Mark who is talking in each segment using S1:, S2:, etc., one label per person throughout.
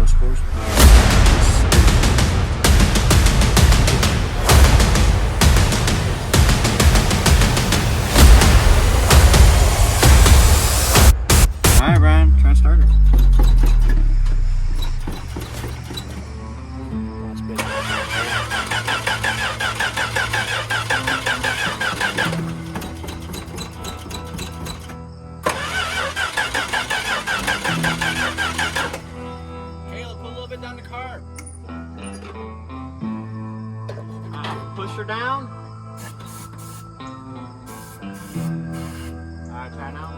S1: most horsepower. Alright, Brian, try and start her. Down the car. Push her down. Alright, try now.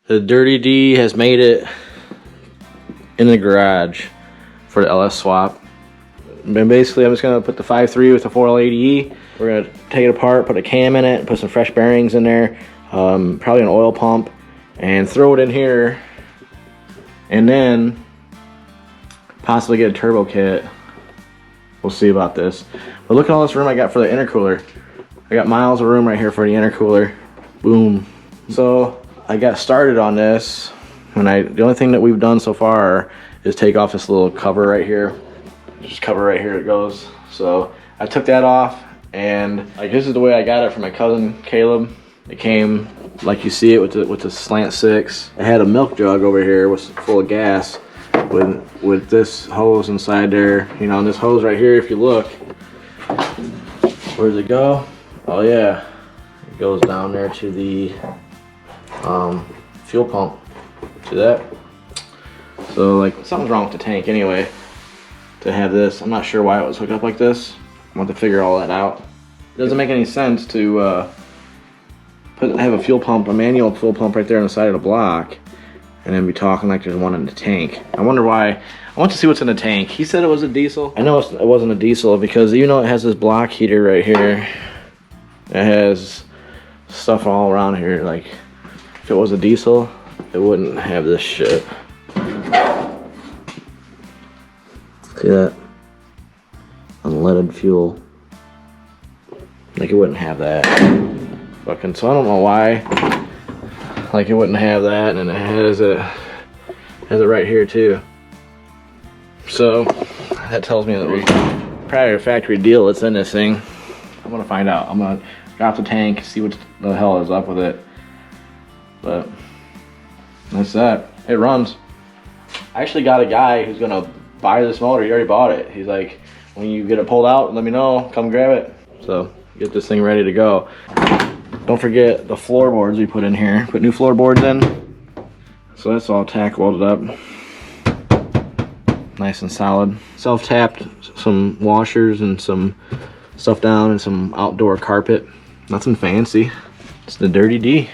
S2: The Dirty D has made it in the garage for the LS swap. And basically I'm just gonna put the 5.3 with the 4L80E. We're gonna take it apart, put a cam in it, put some fresh bearings in there, probably an oil pump, and throw it in here, and then possibly get a turbo kit. We'll see about this. But look at all this room I got for the intercooler. I got miles of room right here for the intercooler. Boom. So I got started on this, and the only thing that we've done so far is take off this little cover right here. Just cover right here it goes. So I took that off, and like this is the way I got it from my cousin Caleb. It came like you see it with the slant 6. I had a milk jug over here was full of gas with this hose inside there. You know, and this hose right here, if you look, where does it go? Oh yeah, it goes down there to the fuel pump. See that? So like something's wrong with the tank anyway to have this. I'm not sure why it was hooked up like this. I want to figure all that out. It doesn't make any sense to have a fuel pump, a manual fuel pump right there on the side of the block, and then be talking like there's one in the tank. I wonder why. I want to see what's in the tank. He said it was a diesel. I know it wasn't a diesel because even though it has this block heater right here, it has stuff all around here. Like if it was a diesel, it wouldn't have this shit. See that? Unleaded fuel. Like it wouldn't have that. Fucking, so I don't know why. Like it wouldn't have that, and it has it right here too. So that tells me that we probably a factory deal that's in this thing. I'm gonna find out. I'm gonna drop the tank, see what the hell is up with it. But That's that. It runs. I actually got a guy who's gonna buy this motor. He already bought it. He's like, when you get it pulled out, let me know. Come grab it. So get this thing ready to go. Don't forget the floorboards we put in here. Put new floorboards in. So that's all tack welded up. Nice and solid. Self-tapped some washers and some stuff down and some outdoor carpet. Nothing fancy. It's the Dirty D.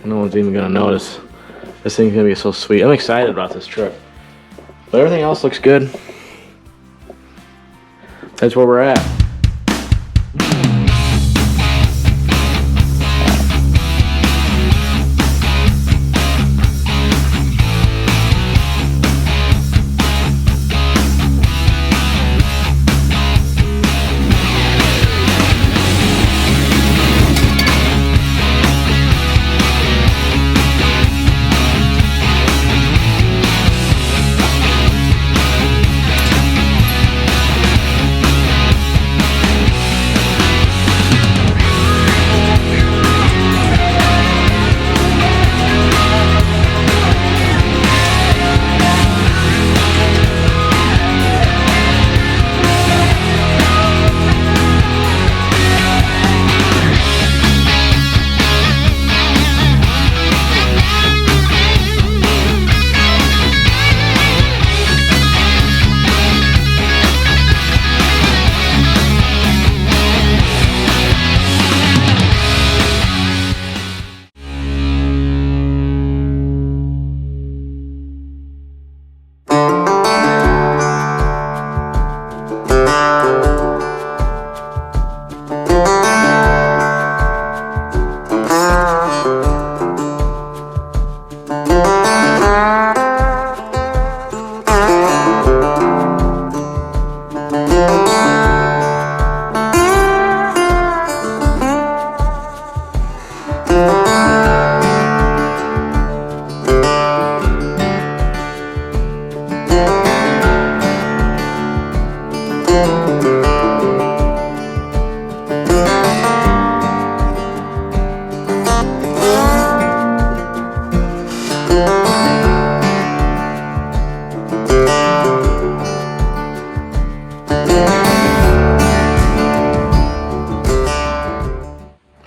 S2: No one's even gonna notice. This thing's gonna be so sweet. I'm excited about this truck. But everything else looks good. That's where we're at.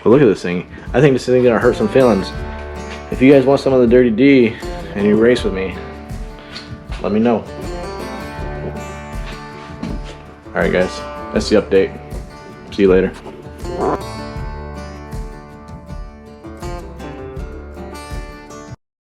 S2: But look at this thing. I think this thing's gonna hurt some feelings. If you guys want some of the Dirty D and you race with me, let me know. Alright guys, that's the update. See you later.